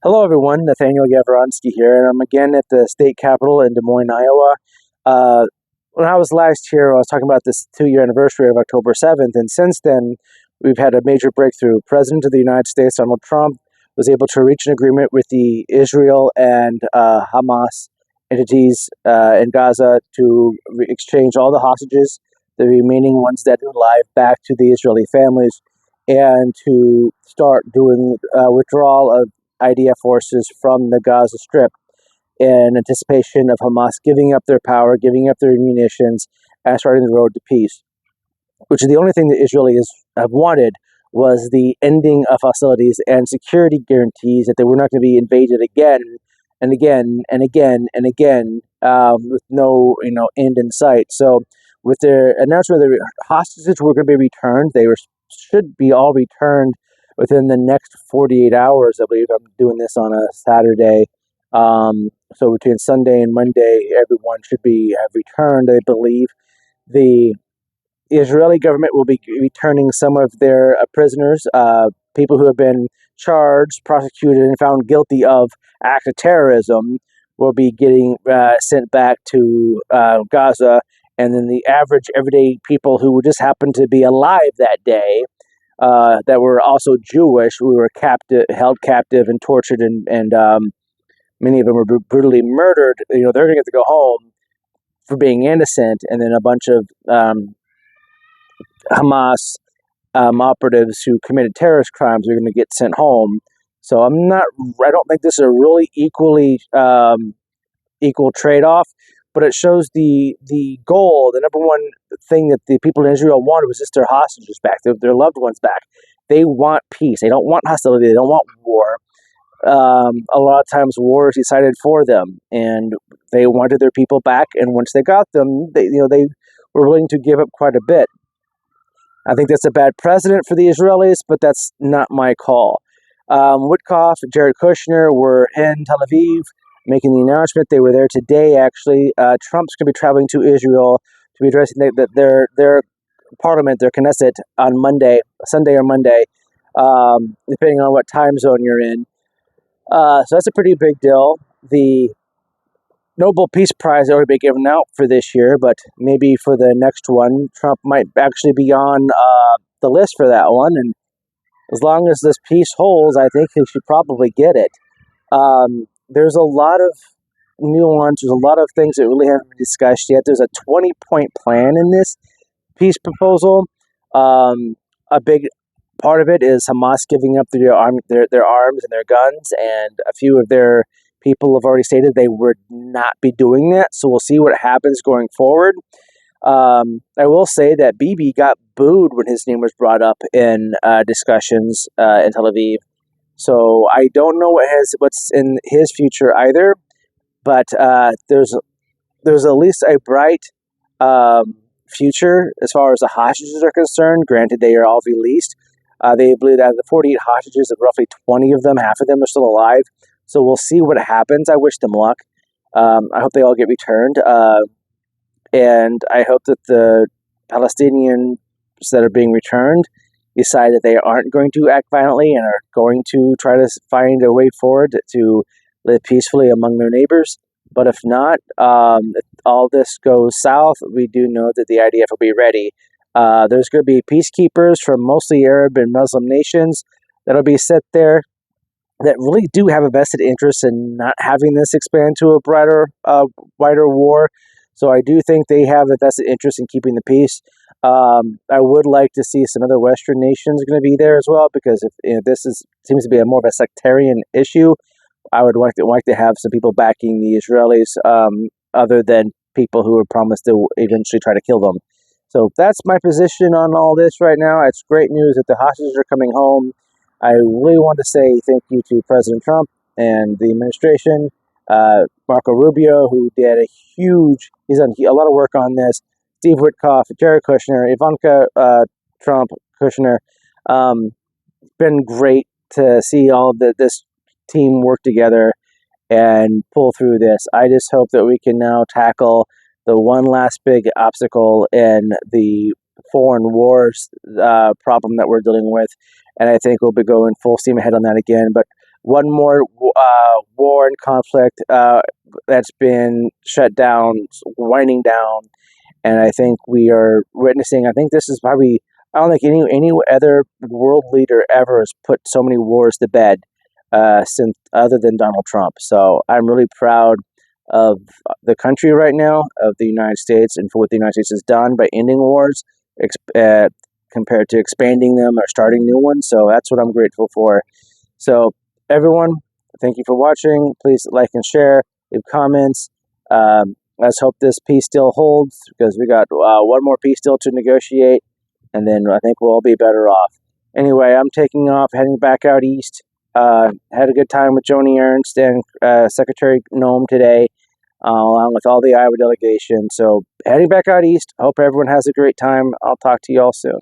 Hello, everyone. Nathaniel Yavronsky here, and I'm again at the state capitol in Des Moines, Iowa. Uh, when I was last here, I was talking about this 2-year anniversary of October 7th, and since then, we've had a major breakthrough. President of the United States, Donald Trump, was able to reach an agreement with the Israel and Hamas entities in Gaza to exchange all the hostages, the remaining ones that are alive, back to the Israeli families, and to start doing withdrawal of IDF forces from the Gaza Strip in anticipation of Hamas giving up their power, giving up their munitions, and starting the road to peace. Which is the only thing the Israelis have wanted was the ending of hostilities and security guarantees that they were not going to be invaded again and again and again and again with no end in sight. So with their announcement that hostages were going to be returned, should be all returned within the next 48 hours. I believe I'm doing this on a Saturday. So between Sunday and Monday, everyone should have returned, I believe. The Israeli government will be returning some of their prisoners, people who have been charged, prosecuted, and found guilty of acts of terrorism will be getting sent back to Gaza. And then the average everyday people who just happened to be alive that day, that were also Jewish, who were held captive and tortured, and many of them were brutally murdered. They're going to get to go home for being innocent, and then a bunch of Hamas operatives who committed terrorist crimes are going to get sent home. So I don't think this is a really equal trade-off, but it shows the goal. The number one thing that the people in Israel wanted was just their hostages back, their loved ones back. They want peace. They don't want hostility. They don't want war. A lot of times war is decided for them, and they wanted their people back. And once they got them, they were willing to give up quite a bit. I think that's a bad precedent for the Israelis, but that's not my call. Witkoff and Jared Kushner were in Tel Aviv making the announcement. They were there today, actually. Trump's going to be traveling to Israel to be addressing their parliament, their Knesset, on Sunday or Monday, depending on what time zone you're in. So that's a pretty big deal. The Nobel Peace Prize has already been given out for this year, but maybe for the next one, Trump might actually be on the list for that one. And as long as this peace holds, I think he should probably get it. There's a lot of nuance. There's a lot of things that really haven't been discussed yet. There's a 20-point plan in this peace proposal. A big part of it is Hamas giving up their arms and their guns, and a few of their people have already stated they would not be doing that. So we'll see what happens going forward. I will say that Bibi got booed when his name was brought up in discussions in Tel Aviv. So I don't know what's in his future either. But there's at least a bright future as far as the hostages are concerned. Granted, they are all released. They believe that out of the 48 hostages, roughly 20 of them, half of them are still alive. So we'll see what happens. I wish them luck. I hope they all get returned. And I hope that the Palestinians that are being returned decide that they aren't going to act violently and are going to try to find a way forward to live peacefully among their neighbors. But if not, if all this goes south, we do know that the IDF will be ready. There's going to be peacekeepers from mostly Arab and Muslim nations that'll be set there that really do have a vested interest in not having this expand to a wider war. So I do think they have a vested interest in keeping the peace. I would like to see some other Western nations going to be there as well, because if this seems to be more of a sectarian issue, I would like to have some people backing the Israelis, other than people who are promised to eventually try to kill them. So that's my position on all this right now. It's great news that the hostages are coming home. I really want to say thank you to President Trump and the administration, Marco Rubio, who did he's done a lot of work on this, Steve Witkoff, Jared Kushner, Ivanka Trump, Kushner. It's been great to see all of this team work together and pull through this. I just hope that we can now tackle the one last big obstacle in the foreign wars problem that we're dealing with. And I think we'll be going full steam ahead on that again. But one more war and conflict that's been shut down, winding down, and I think we are witnessing. I think this is probably. I don't think any other world leader ever has put so many wars to bed since other than Donald Trump. So I'm really proud of the country right now, of the United States, and for what the United States has done by ending wars, compared to expanding them or starting new ones. So that's what I'm grateful for. So everyone, thank you for watching. Please like and share, leave comments. Let's hope this peace still holds, because we got one more peace deal to negotiate, and then I think we'll all be better off. Anyway, I'm taking off, heading back out east. Had a good time with Joni Ernst and Secretary Noem today, along with all the Iowa delegation. So heading back out east. Hope everyone has a great time. I'll talk to you all soon.